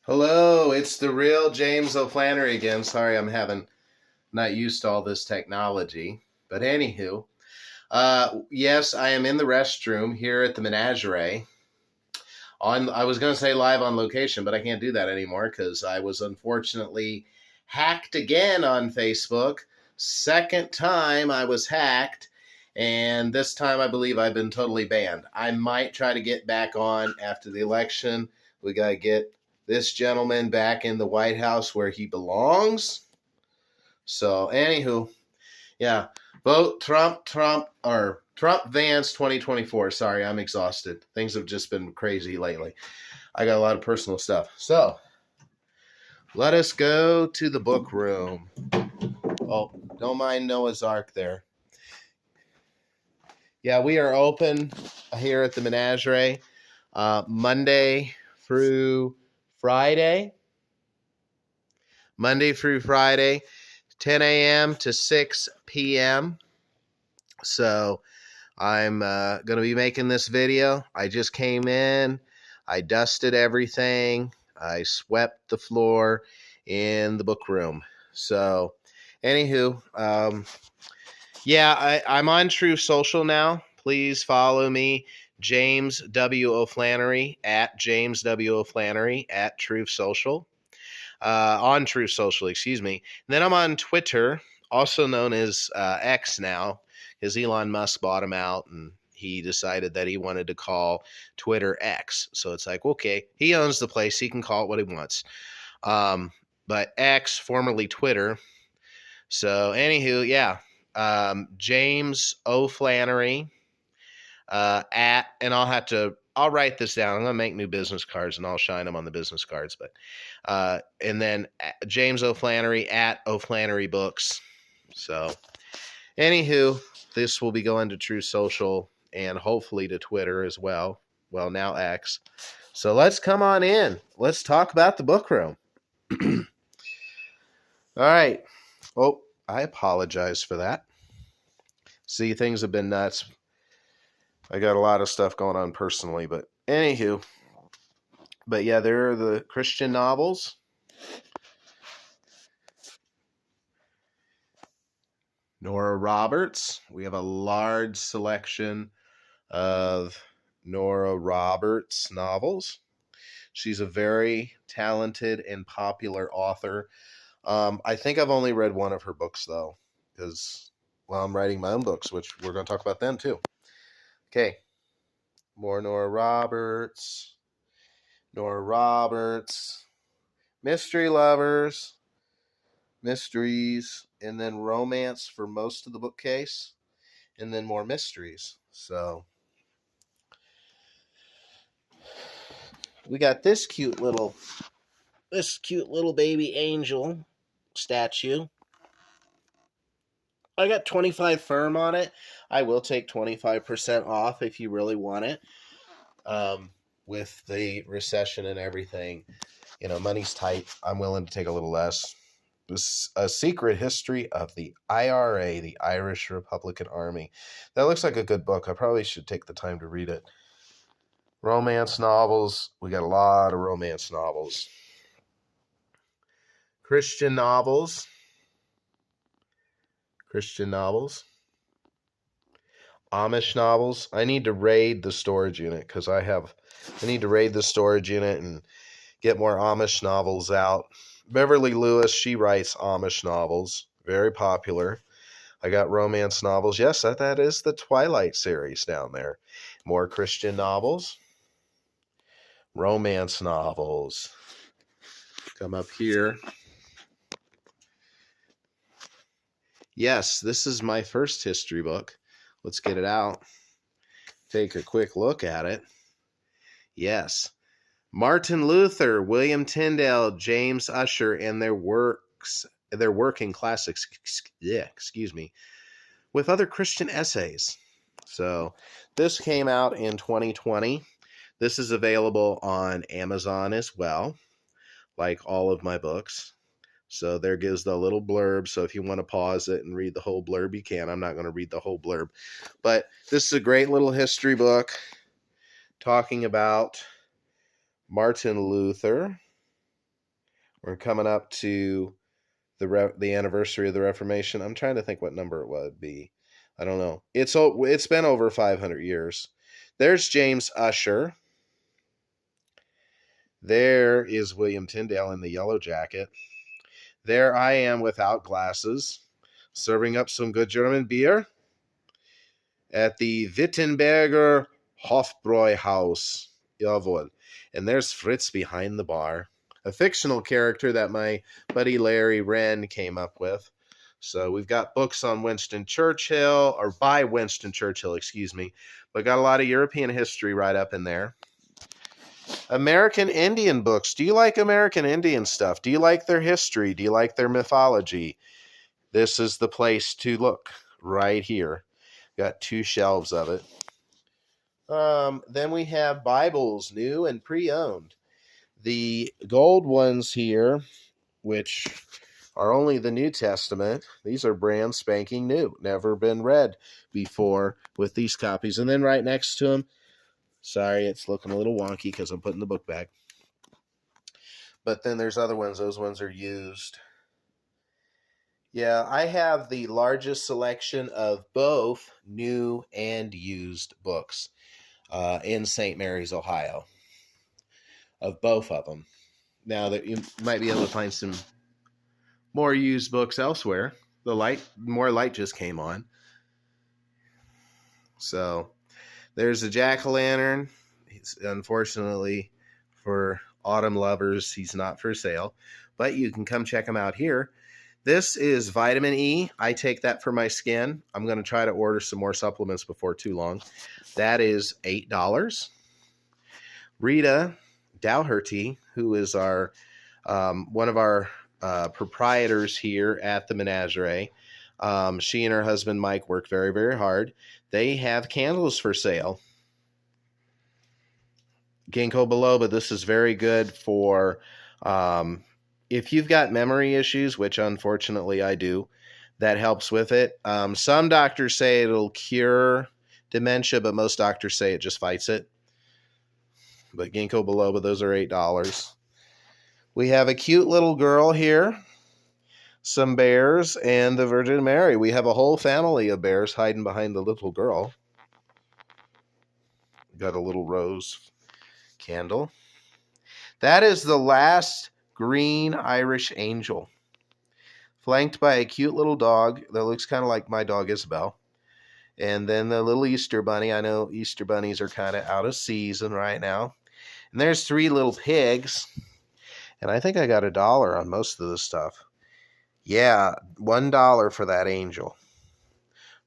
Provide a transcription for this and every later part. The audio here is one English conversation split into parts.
Hello, it's the real James O'Flannery again. Sorry, not used to all this technology. But anywho, yes, I am in the restroom here at the Menagerie. I was going to say live on location, but I can't do that anymore because I was unfortunately hacked again on Facebook. Second time I was hacked, and this time I believe I've been totally banned. I might try to get back on after the election. We got to get this gentleman back in the White House where he belongs. So, anywho, yeah, vote or Trump Vance 2024. Sorry, I'm exhausted. Things have just been crazy lately. I got a lot of personal stuff. So, let us go to the book room. Oh, don't mind Noah's Ark there. Yeah, we are open here at the Menagerie Monday through Friday. 10 a.m. to 6 p.m. So I'm going to be making this video. I just came in. I dusted everything. I swept the floor in the book room. So anywho, I'm on True Social now. Please follow me, James W. O'Flannery, at James W. O'Flannery, at True Social. On True Social, excuse me. And then I'm on Twitter, also known as X now, because Elon Musk bought him out and he decided that he wanted to call Twitter X. So it's like, okay, he owns the place. He can call it what he wants. But X, formerly Twitter. So anywho, yeah. James O'Flannery and I'll write this down. I'm going to make new business cards and I'll shine them on the business cards. But and then James O'Flannery at O'Flannery Books. So anywho, this will be going to True Social and hopefully to Twitter as well. Well, now X. So let's come on in. Let's talk about the book room. All right. Oh, I apologize for that. See, things have been nuts. I got a lot of stuff going on personally, but anywho. But yeah, there are the Christian novels. Nora Roberts. We have a large selection of Nora Roberts novels. She's a very talented and popular author. I think I've only read one of her books, though, because, well, I'm writing my own books, which we're going to talk about them, too. Okay. More Nora Roberts. Mystery lovers. Mysteries. And then romance for most of the bookcase. And then more mysteries. So we got this cute little baby angel statue. I got 25 firm on it. I will take 25% off if you really want it. With the recession and everything, money's tight. I'm willing to take a little less. This A Secret History of the IRA, the Irish Republican Army. That looks like a good book. I probably should take the time to read it. Romance novels. We got a lot of romance novels. Christian novels. Amish novels. I need to raid the storage unit because I need to raid the storage unit and get more Amish novels out. Beverly Lewis, she writes Amish novels. Very popular. I got romance novels. Yes, that is the Twilight series down there. More Christian novels. Romance novels. Come up here. Yes, this is my first history book. Let's get it out. Take a quick look at it. Yes. Martin Luther, William Tyndale, James Ussher, and their work in classics, with other Christian essays. So this came out in 2020. This is available on Amazon as well, like all of my books. So there gives the little blurb. So if you want to pause it and read the whole blurb, you can. I'm not going to read the whole blurb. But this is a great little history book talking about Martin Luther. We're coming up to the anniversary of the Reformation. I'm trying to think what number it would be. I don't know. It's been over 500 years. There's James Usher. There is William Tyndale in the yellow jacket. There I am without glasses, serving up some good German beer at the Wittenberger Hofbräuhaus. Jawohl. And there's Fritz behind the bar, a fictional character that my buddy Larry Wren came up with. So we've got books on Winston Churchill, or by Winston Churchill, excuse me, but got a lot of European history right up in there. American Indian books. Do you like American Indian stuff? Do you like their history? Do you like their mythology? This is the place to look right here. Got 2 shelves of it. Then we have Bibles, new and pre-owned. The gold ones here, which are only the New Testament, these are brand spanking new. Never been read before with these copies. And then right next to them, sorry, it's looking a little wonky because I'm putting the book back. But then there's other ones. Those ones are used. Yeah, I have the largest selection of both new and used books in St. Mary's, Ohio. Of both of them. Now that you might be able to find some more used books elsewhere. More light just came on. So there's a jack-o'-lantern. Unfortunately, for autumn lovers, he's not for sale. But you can come check him out here. This is vitamin E. I take that for my skin. I'm going to try to order some more supplements before too long. That is $8. Rita Dougherty, who is our one of our proprietors here at the Menagerie. She and her husband Mike work very, very hard. They have candles for sale. Ginkgo biloba. This is very good for if you've got memory issues, which unfortunately I do. That helps with it. Some doctors say it'll cure dementia, but most doctors say it just fights it. But Ginkgo biloba, those are $8. We have a cute little girl here, some bears, and the Virgin Mary. We have a whole family of bears hiding behind the little girl. Got a little rose candle. That is the last green Irish angel, flanked by a cute little dog that looks kind of like my dog Isabel. And then the little Easter bunny. I know Easter bunnies are kind of out of season right now. And there's 3 little pigs. And I think I got $1 on most of this stuff. Yeah, $1 for that angel.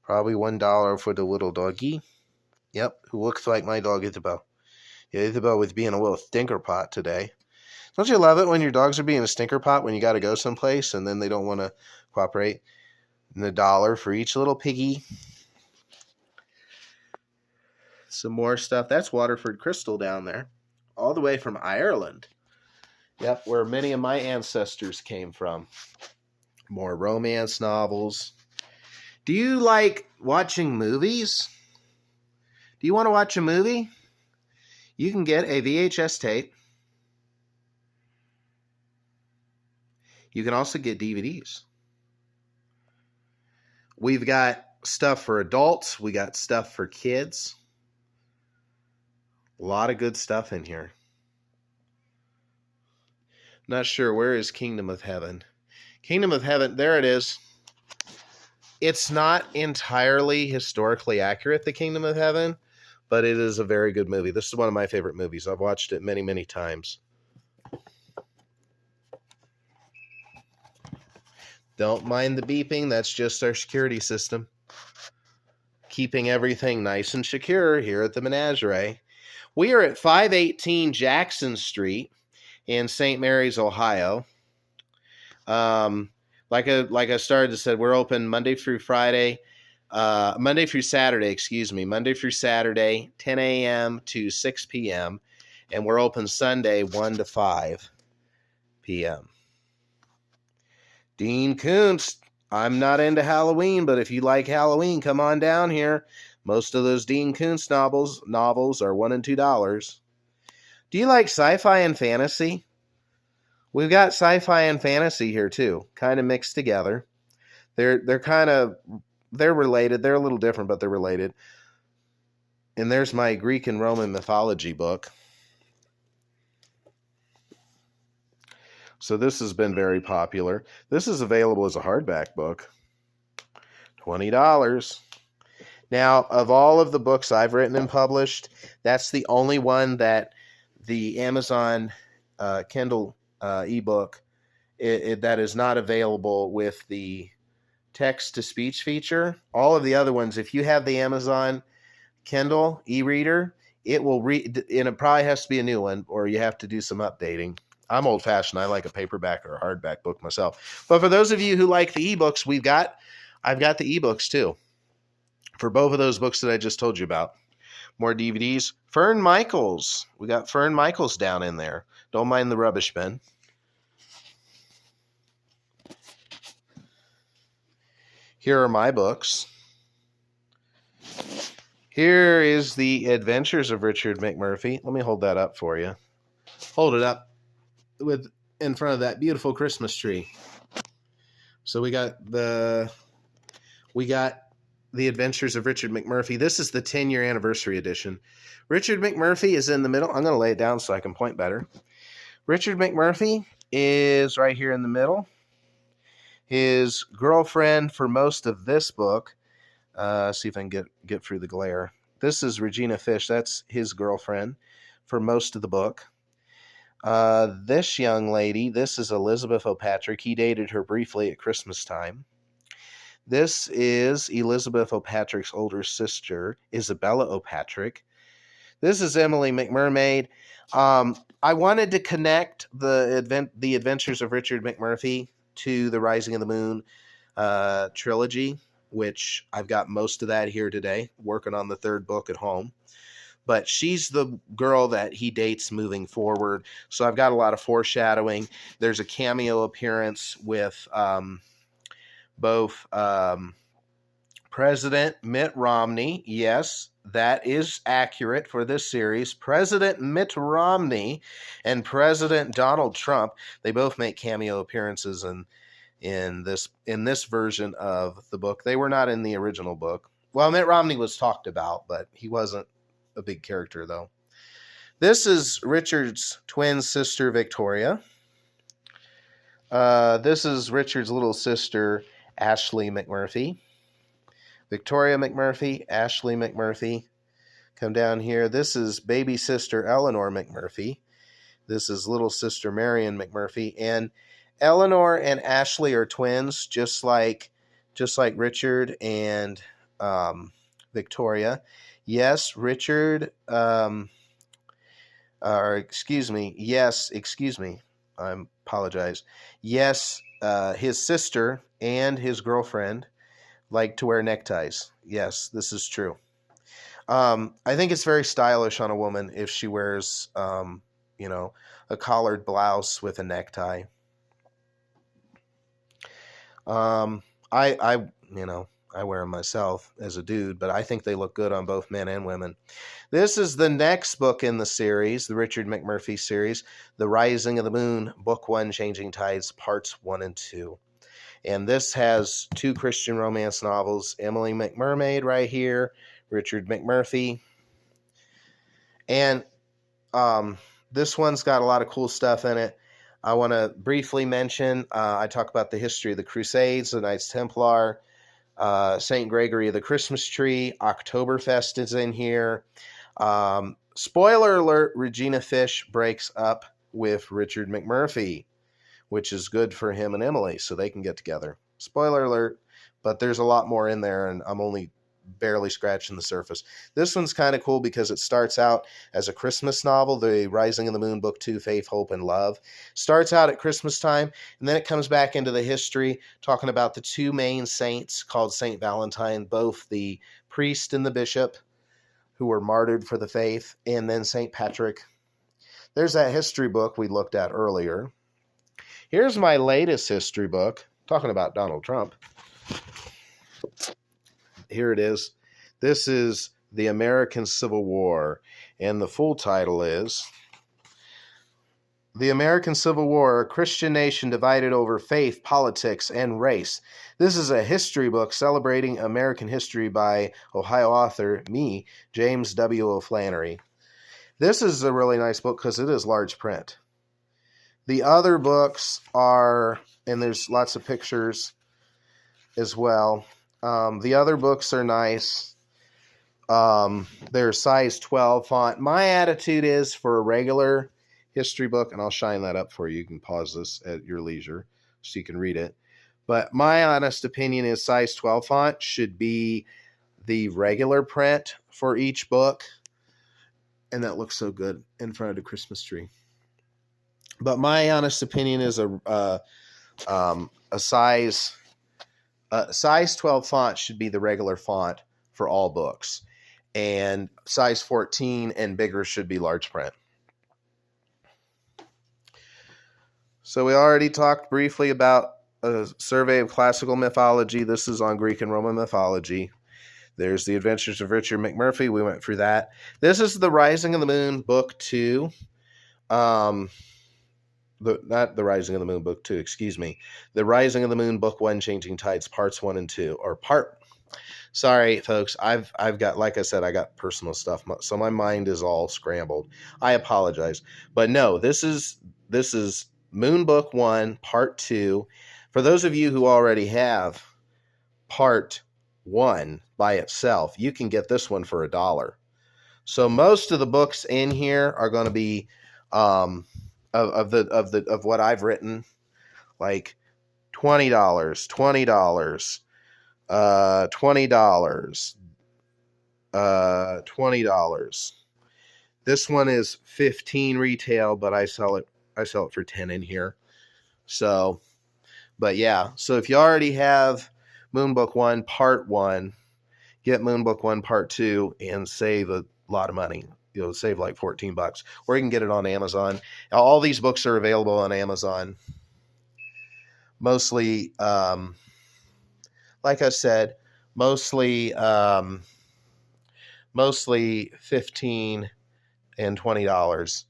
Probably $1 for the little doggy. Yep, who looks like my dog Isabel. Yeah, Isabel was being a little stinker pot today. Don't you love it when your dogs are being a stinker pot when you got to go someplace and then they don't want to cooperate? And $1 for each little piggy. Some more stuff. That's Waterford Crystal down there. All the way from Ireland. Yep, where many of my ancestors came from. More romance novels. Do you like watching movies? Do you want to watch a movie? You can get a VHS tape. You can also get DVDs. We've got stuff for adults. We got stuff for kids. A lot of good stuff in here. Not sure. Where is Kingdom of Heaven? Kingdom of Heaven, there it is. It's not entirely historically accurate, The Kingdom of Heaven, but it is a very good movie. This is one of my favorite movies. I've watched it many, many times. Don't mind the beeping. That's just our security system. Keeping everything nice and secure here at the Menagerie. We are at 518 Jackson Street in St. Mary's, Ohio. Like I started to say, we're open Monday through Saturday, Monday through Saturday, 10 a.m. to 6 p.m. And we're open Sunday, 1 to 5 p.m. Dean Koontz, I'm not into Halloween, but if you like Halloween, come on down here. Most of those Dean Koontz novels are $1 and $2. Do you like sci-fi and fantasy? We've got sci-fi and fantasy here too, kind of mixed together. They're related. They're a little different, but they're related. And there's my Greek and Roman mythology book. So this has been very popular. This is available as a hardback book. $20. Now, of all of the books I've written and published, that's the only one that the Amazon Kindle ebook that is not available with the text-to-speech feature. All of the other ones, if you have the Amazon Kindle e-reader, it will read, and it probably has to be a new one, or you have to do some updating. I'm old-fashioned. I like a paperback or a hardback book myself. But for those of you who like the ebooks, I've got the ebooks too. For both of those books that I just told you about. More DVDs. Fern Michaels. We got Fern Michaels down in there. Don't mind the rubbish bin. Here are my books. Here is The Adventures of Richard McMurphy. Let me hold that up for you. Hold it up in front of that beautiful Christmas tree. So we got The Adventures of Richard McMurphy. This is the 10-year anniversary edition. Richard McMurphy is in the middle. I'm going to lay it down so I can point better. Richard McMurphy is right here in the middle. His girlfriend for most of this book, see if I can get through the glare. This is Regina Fish. That's his girlfriend for most of the book. This young lady, this is Elizabeth O'Patrick. He dated her briefly at Christmas time. This is Elizabeth O'Patrick's older sister, Isabella O'Patrick. This is Emily McMermaid. I wanted to connect the Adventures of Richard McMurphy to the Rising of the Moon trilogy, which I've got most of that here today, working on the third book at home. But she's the girl that he dates moving forward. So I've got a lot of foreshadowing. There's a cameo appearance with both President Mitt Romney. Yes, that is accurate for this series. President Mitt Romney and President Donald Trump, they both make cameo appearances in this version of the book. They were not in the original book. Well, Mitt Romney was talked about, but he wasn't a big character, though. This is Richard's twin sister, Victoria. This is Richard's little sister, Ashley McMurphy. Victoria McMurphy, Ashley McMurphy. Come down here. This is baby sister, Eleanor McMurphy. This is little sister, Marion McMurphy. And Eleanor and Ashley are twins, just like Richard and Victoria. Yes, Richard, excuse me. I apologize. Yes, his sister and his girlfriend like to wear neckties. Yes, this is true. I think it's very stylish on a woman if she wears, a collared blouse with a necktie. I wear them myself as a dude, but I think they look good on both men and women. This is the next book in the series, the Richard McMurphy series, The Rising of the Moon, Book 1, Changing Tides, Parts 1 and 2. And this has 2 Christian romance novels, Emily McMermaid right here, Richard McMurphy. And this one's got a lot of cool stuff in it. I want to briefly mention, I talk about the history of the Crusades, the Knights Templar, St. Gregory of the Christmas Tree, Oktoberfest is in here. Spoiler alert, Regina Fish breaks up with Richard McMurphy, which is good for him and Emily, so they can get together. Spoiler alert, but there's a lot more in there, and I'm only barely scratching the surface. This one's kind of cool because it starts out as a Christmas novel, The Rising of the Moon, Book 2, Faith, Hope, and Love. Starts out at Christmas time, and then it comes back into the history, talking about the 2 main saints called Saint Valentine, both the priest and the bishop, who were martyred for the faith, and then Saint Patrick. There's that history book we looked at earlier. Here's my latest history book, talking about Donald Trump. Here it is. This is The American Civil War, and the full title is The American Civil War, a Christian nation divided over faith, politics, and race. This is a history book celebrating American history by Ohio author, me, James W. O'Flannery. This is a really nice book because it is large print. The other books are, and there's lots of pictures as well. The other books are nice. They're size 12 font. My attitude is for a regular history book, and I'll shine that up for you. You can pause this at your leisure so you can read it. But my honest opinion is size 12 font should be the regular print for each book. And that looks so good in front of the Christmas tree. But my honest opinion is a size 12 font should be the regular font for all books. And size 14 and bigger should be large print. So we already talked briefly about a survey of classical mythology. This is on Greek and Roman mythology. There's The Adventures of Richard McMurphy. We went through that. This is The Rising of the Moon, Book 2. Not The Rising of the Moon, Book 2, excuse me. The Rising of the Moon, Book 1, Changing Tides, Parts 1 and 2. Sorry, folks. I've got, like I said, I got personal stuff, so my mind is all scrambled. I apologize. But no, this is Moon Book 1, Part 2. For those of you who already have Part 1 by itself, you can get this one for $1. So most of the books in here are going to be of what I've written, like $20, $20, $20. This one is $15 retail, but I sell it for $10 in here. So, but yeah. So if you already have Moon Book 1 Part 1, get Moon Book 1 Part 2 and save a lot of money. You'll save like $14, or you can get it on Amazon. All these books are available on Amazon. Mostly, like I said, mostly $15 and $20.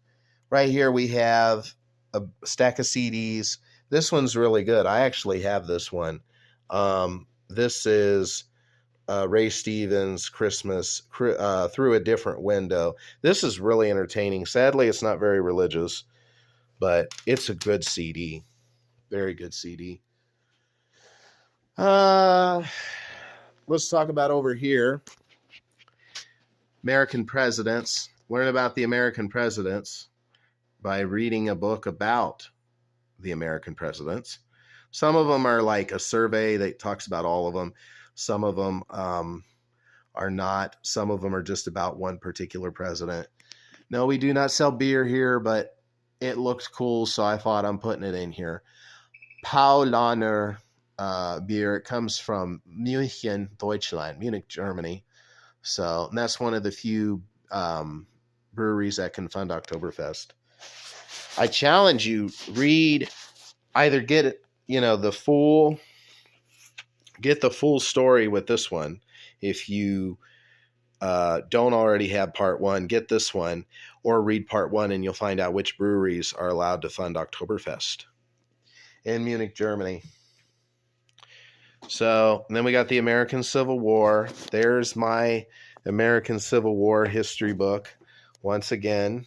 Right here we have a stack of CDs. This one's really good. I actually have this one. This is Ray Stevens' Christmas Through a Different Window. This is really entertaining. Sadly, it's not very religious, but it's a good CD. Very good CD. Let's talk about over here. American presidents. Learn about the American presidents by reading a book about the American presidents. Some of them are like a survey that talks about all of them. Some of them are not. Some of them are just about one particular president. No, we do not sell beer here, but it looks cool, so I thought I'm putting it in here. Paulaner beer. It comes from München, Deutschland, Munich, Germany. So that's one of the few breweries that can fund Oktoberfest. I challenge you, either get it, the full story with this one. If you don't already have Part 1, get this one, or read Part 1 and you'll find out which breweries are allowed to fund Oktoberfest in Munich, Germany. So then we got the American Civil War. There's my American Civil War history book, once again,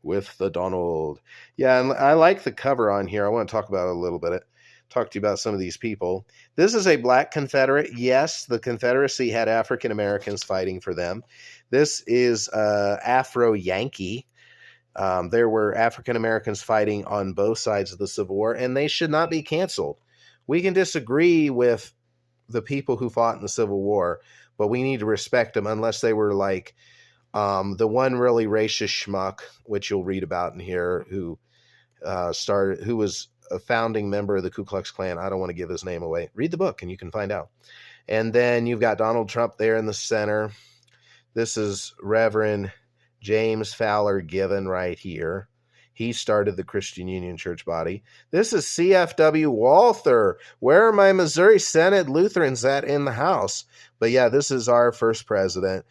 with the Donald. Yeah, and I like the cover on here. I want to talk about it a little bit. Talk to you about some of these people. This is a black Confederate. Yes, the Confederacy had African Americans fighting for them. This is Afro-Yankee. There were African Americans fighting on both sides of the Civil War, and they should not be canceled. We can disagree with the people who fought in the Civil War, but we need to respect them unless they were like the one really racist schmuck, which you'll read about in here, who was a founding member of the Ku Klux Klan. I don't want to give his name away. Read the book and you can find out. And then you've got Donald Trump there in the center. This is Reverend James Fowler Given right here. He started the Christian Union Church body. This is CFW Walther. Where are my Missouri Synod Lutherans at in the house? But yeah, this is our first president.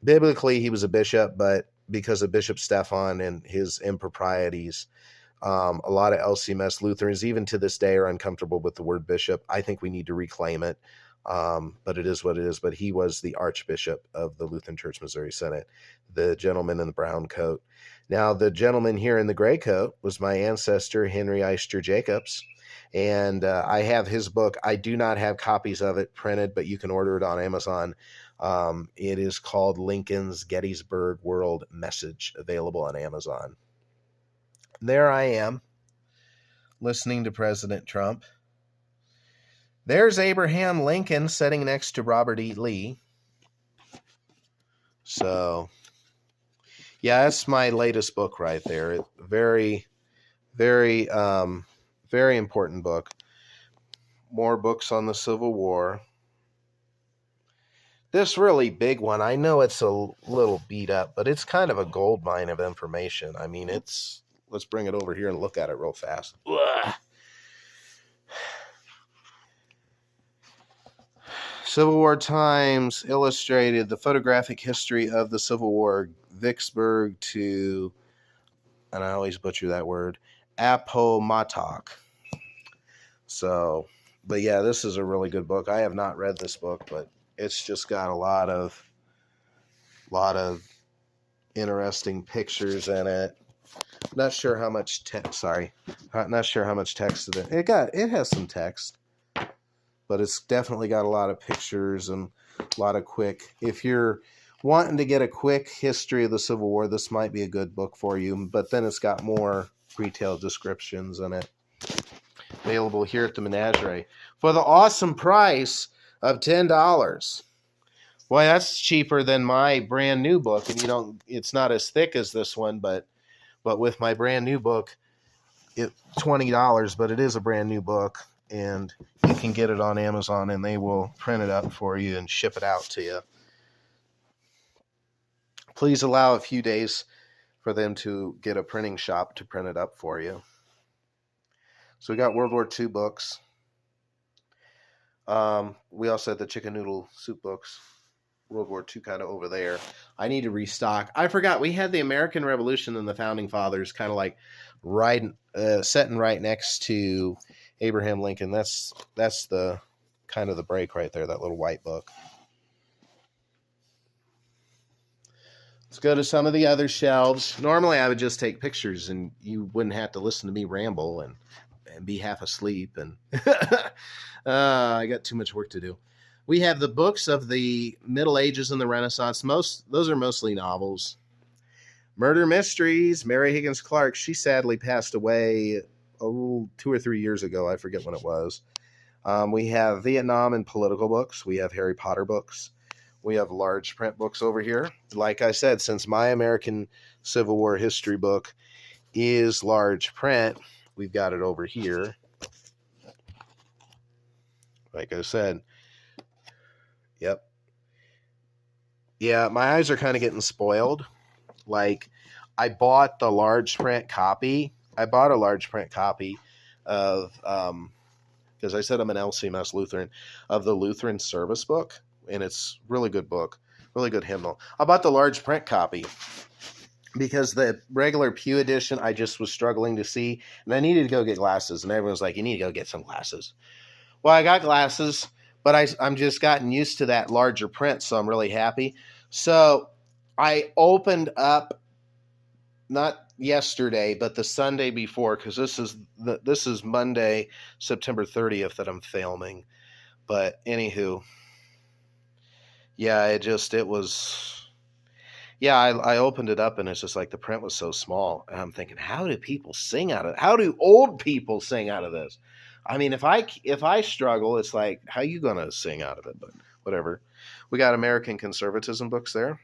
Biblically, he was a bishop, but because of Bishop Stephan and his improprieties. A lot of LCMS Lutherans, even to this day, are uncomfortable with the word bishop. I think we need to reclaim it, but it is what it is. But he was the Archbishop of the Lutheran Church Missouri Synod, the gentleman in the brown coat. Now, the gentleman here in the gray coat was my ancestor, Henry Eister Jacobs, and I have his book. I do not have copies of it printed, but you can order it on Amazon. It is called Lincoln's Gettysburg World Message, available on Amazon. There I am, listening to President Trump. There's Abraham Lincoln sitting next to Robert E. Lee. So, yeah, that's my latest book right there. Very, very, very important book. More books on the Civil War. This really big one, I know it's a little beat up, but it's kind of a gold mine of information. I mean, let's bring it over here and look at it real fast. Ugh. Civil War Times Illustrated, the photographic history of the Civil War, Vicksburg to, and I always butcher that word, Appomattox. So, but yeah, this is a really good book. I have not read this book, but it's just got a lot of interesting pictures in it. Not sure how much text. Not sure how much text it has some text, but it's definitely got a lot of pictures and a lot of quick. If you're wanting to get a quick history of the Civil War, this might be a good book for you. But then it's got more detailed descriptions in it. Available here at the Menagerie for the awesome price of $10. Boy, that's cheaper than my brand new book, and it's not as thick as this one, but with my brand new book, it's $20, but it is a brand new book, and you can get it on Amazon, and they will print it up for you and ship it out to you. Please allow a few days for them to get a printing shop to print it up for you. So we got World War II books. We also had the chicken noodle soup books. World War II kind of over there. I need to restock. I forgot we had the American Revolution and the Founding Fathers kind of like sitting right next to Abraham Lincoln. That's the kind of the break right there, that little white book. Let's go to some of the other shelves. Normally I would just take pictures and you wouldn't have to listen to me ramble and be half asleep. And I got too much work to do. We have the books of the Middle Ages and the Renaissance. Those are mostly novels. Murder Mysteries, Mary Higgins Clark. She sadly passed away 2 or 3 years ago. I forget when it was. We have Vietnam and political books. We have Harry Potter books. We have large print books over here. Like I said, since my American Civil War history book is large print, we've got it over here. Like I said, yep. Yeah, my eyes are kind of getting spoiled. Like, I bought the large print copy. I bought a large print copy of, because I said I'm an LCMS Lutheran, of the Lutheran Service Book, and it's a really good book, really good hymnal. I bought the large print copy because the regular Pew edition I just was struggling to see, and I needed to go get glasses, and everyone was like, you need to go get some glasses. Well, I got glasses, but I'm just gotten used to that larger print, so I'm really happy. So I opened up, not yesterday, but the Sunday before, because this is Monday, September 30th that I'm filming. But anywho, yeah, I opened it up and it's just like the print was so small. And I'm thinking, how do people sing out of it? How do old people sing out of this? I mean, if I struggle, it's like, how you going to sing out of it? But whatever. We got American conservatism books there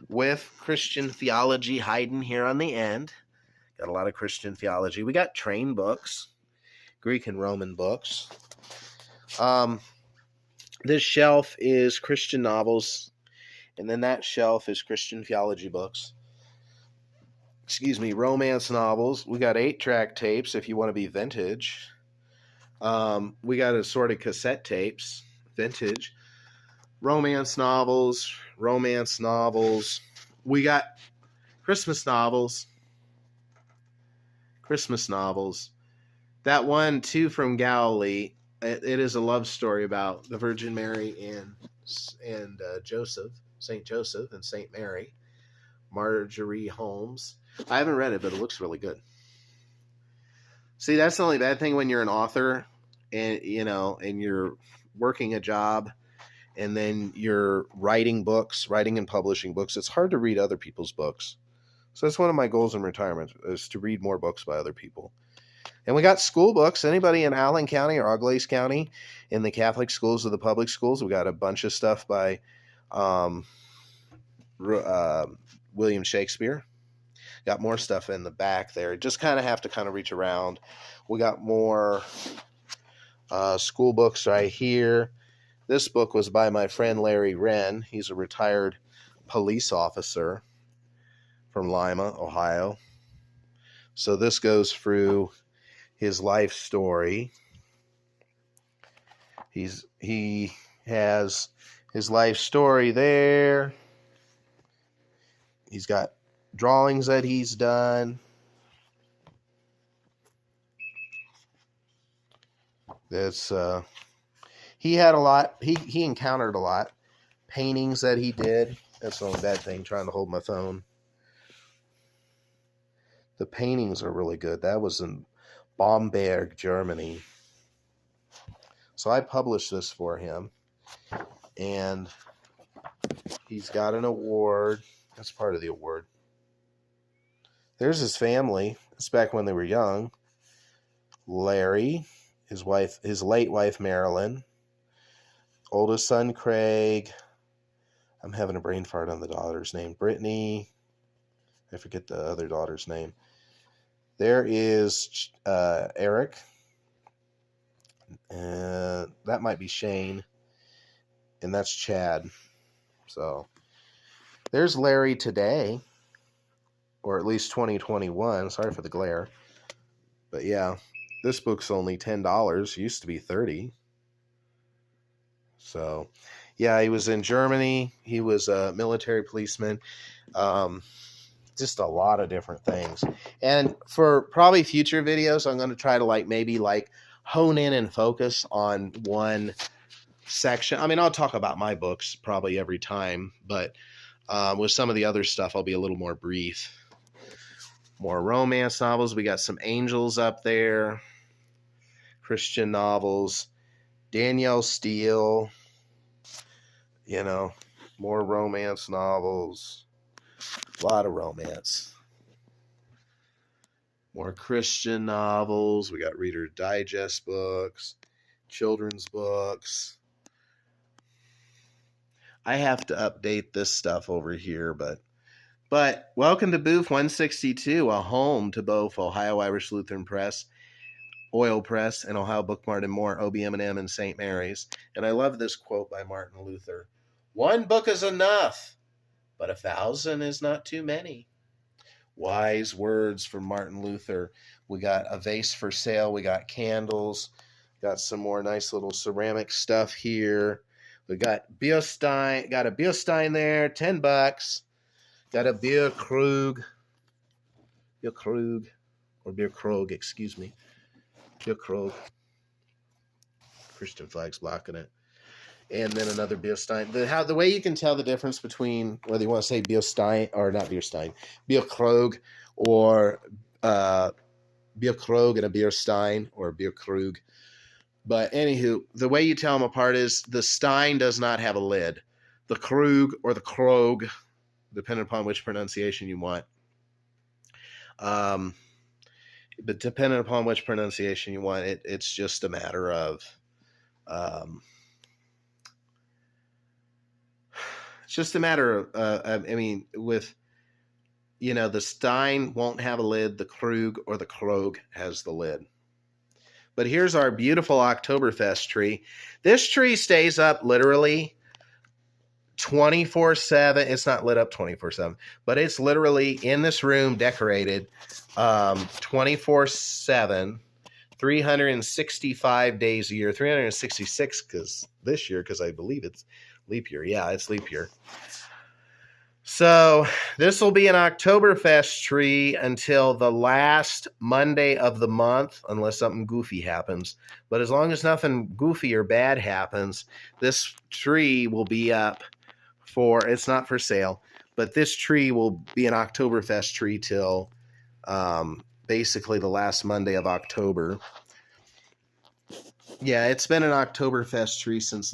with Christian theology hiding here on the end. Got a lot of Christian theology. We got train books, Greek and Roman books. This shelf is Christian novels, and then that shelf is Christian theology books. Romance novels. We got 8-track tapes if you want to be vintage. We got assorted cassette tapes, vintage. Romance novels, We got Christmas novels. That one, too, from Galilee. It is a love story about the Virgin Mary and Joseph, Saint Joseph and Saint Mary. Marjorie Holmes. I haven't read it, but it looks really good. See, that's the only bad thing when you're an author and you're working a job and then you're writing and publishing books. It's hard to read other people's books. So that's one of my goals in retirement, is to read more books by other people. And we got school books. Anybody in Allen County or Auglaize County in the Catholic schools or the public schools, we got a bunch of stuff by William Shakespeare. Got more stuff in the back there. Just kind of have to reach around. We got more school books right here. This book was by my friend Larry Wren. He's a retired police officer from Lima, Ohio. So this goes through his life story. He has his life story there. He's got drawings that he's done. That's he had a lot. He encountered a lot. Paintings that he did. That's the only bad thing, trying to hold my phone. The paintings are really good. That was in Bamberg, Germany. So I published this for him. And he's got an award. That's part of the award. There's his family. It's back when they were young. Larry, his late wife, Marilyn. Oldest son, Craig. I'm having a brain fart on the daughter's name. Brittany. I forget the other daughter's name. There is Eric. That might be Shane. And that's Chad. So there's Larry today. Or at least 2021. Sorry for the glare. But yeah, this book's only $10. Used to be $30. So yeah, he was in Germany. He was a military policeman. Just a lot of different things. And for probably future videos, I'm going to try to maybe hone in and focus on one section. I mean, I'll talk about my books probably every time, but with some of the other stuff, I'll be a little more brief. More romance novels. We got some angels up there. Christian novels. Danielle Steele. More romance novels. A lot of romance. More Christian novels. We got Reader Digest books. Children's books. I have to update this stuff over here, but welcome to Booth 162, a home to both Ohio Irish Lutheran Press, Oil Press, and Ohio Book Mart, and more, OBM&M and St. Mary's. And I love this quote by Martin Luther. One book is enough, but 1,000 is not too many. Wise words from Martin Luther. We got a vase for sale. We got candles. Got some more nice little ceramic stuff here. We got Bierstein. Got a Bierstein there, $10. Got a Beer Krug, excuse me. Beer Krug. Christian flag's blocking it. And then another Bierstein. The way you can tell the difference between whether you want to say Bierstein or not Bierstein, Beer Krug or Beer Krug and a Bierstein or Beer Krug. But anywho, the way you tell them apart is the Stein does not have a lid. The Krug or the Krog, depending upon which pronunciation you want. But depending upon which pronunciation you want, it's just a matter of it's just a matter of with the Stein won't have a lid, the Krug or the Krog has the lid. But here's our beautiful Oktoberfest tree. This tree stays up literally 24/7. It's not lit up 24/7, but it's literally in this room decorated 24/7, 365 days a year, 366 because I believe it's leap year. Yeah, it's leap year. So this will be an Oktoberfest tree until the last Monday of the month, unless something goofy happens. But as long as nothing goofy or bad happens, this tree will be up for, it's not for sale, but this tree will be an Oktoberfest tree till basically the last Monday of October. Yeah, it's been an Oktoberfest tree since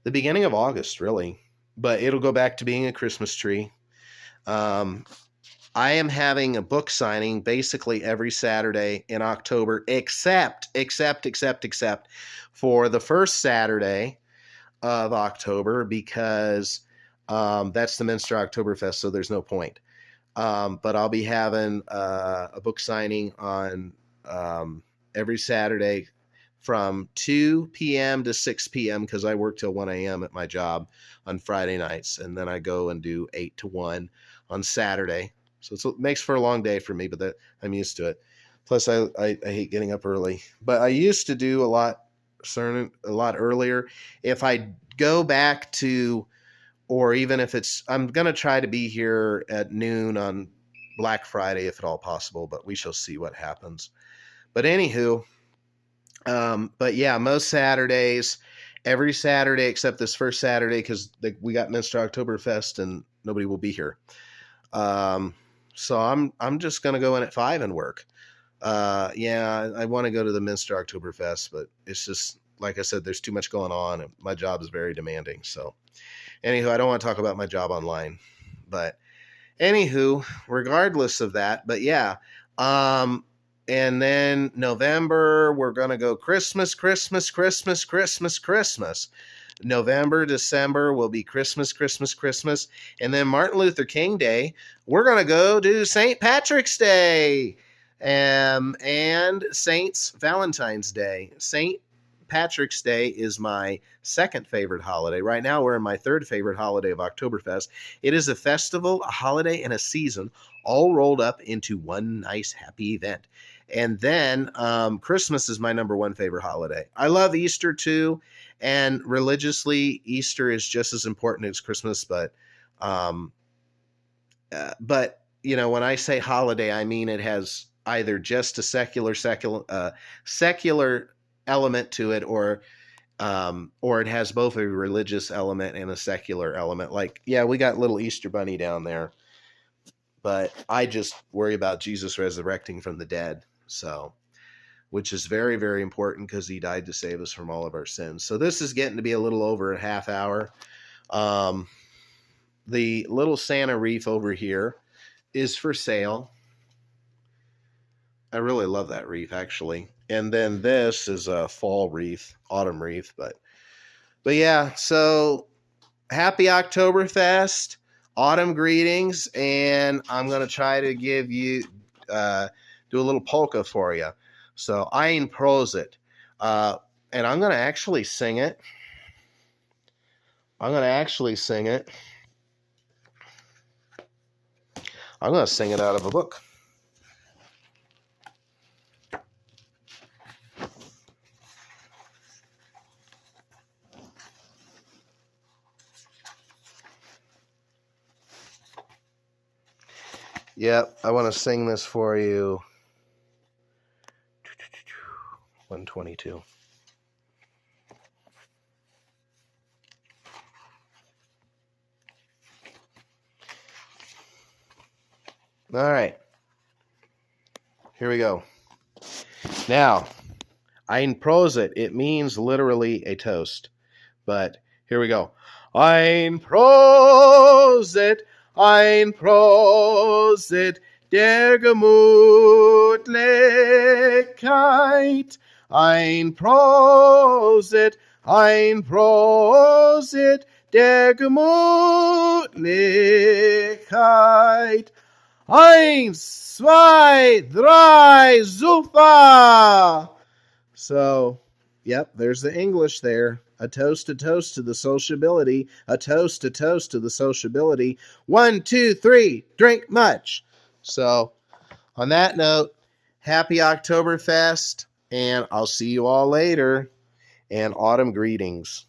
the beginning of August, really. But it'll go back to being a Christmas tree. I am having a book signing basically every Saturday in October, except for the first Saturday of October, because that's the Minster Oktoberfest, so there's no point. But I'll be having a book signing on every Saturday from 2 p.m. to 6 p.m. because I work till 1 a.m. at my job on Friday nights, and then I go and do 8 to 1 on Saturday. So it makes for a long day for me, but I'm used to it. Plus, I hate getting up early. But I used to do a lot earlier. If I go back to, or even if I'm going to try to be here at noon on Black Friday, if at all possible, but we shall see what happens. But anywho, but yeah, most Saturdays, every Saturday except this first Saturday, because we got Minster Oktoberfest and nobody will be here. So I'm just gonna go in at 5 and work. Yeah, I want to go to the Minster Oktoberfest, but it's just like I said, there's too much going on, and my job is very demanding. So, anywho, I don't want to talk about my job online, but anywho, regardless of that, but yeah. And then November, we're going to go Christmas. November, December will be Christmas. And then Martin Luther King Day, we're going to go to St. Patrick's Day and Saint's Valentine's Day. St. Patrick's Day is my second favorite holiday. Right now, we're in my third favorite holiday of Oktoberfest. It is a festival, a holiday, and a season all rolled up into one nice, happy event. And then Christmas is my number one favorite holiday. I love Easter too, and religiously, Easter is just as important as Christmas. But you know, when I say holiday, I mean it has either just a secular element to it, or it has both a religious element and a secular element. Like, yeah, we got little Easter bunny down there, but I just worry about Jesus resurrecting from the dead. So, which is very, very important because he died to save us from all of our sins. So this is getting to be a little over a half hour. The little Santa wreath over here is for sale. I really love that wreath, actually. And then this is a fall wreath, autumn wreath. But yeah, so happy Oktoberfest, autumn greetings, and I'm going to try to give you, do a little polka for you. So, Ein Prosit. And I'm going to actually sing it. I'm going to sing it out of a book. Yep, I want to sing this for you. 122. All right. Here we go. Now, Ein Prosit, it means literally a toast. But here we go. Ein Prosit, der Gemütlichkeit. Ein Prosit, der Gemütlichkeit. 1, 2, 3, super! So, yep, there's the English there. A toast to the sociability. A toast to the sociability. 1, 2, 3, drink much. So, on that note, happy Oktoberfest, and I'll see you all later, and autumn greetings.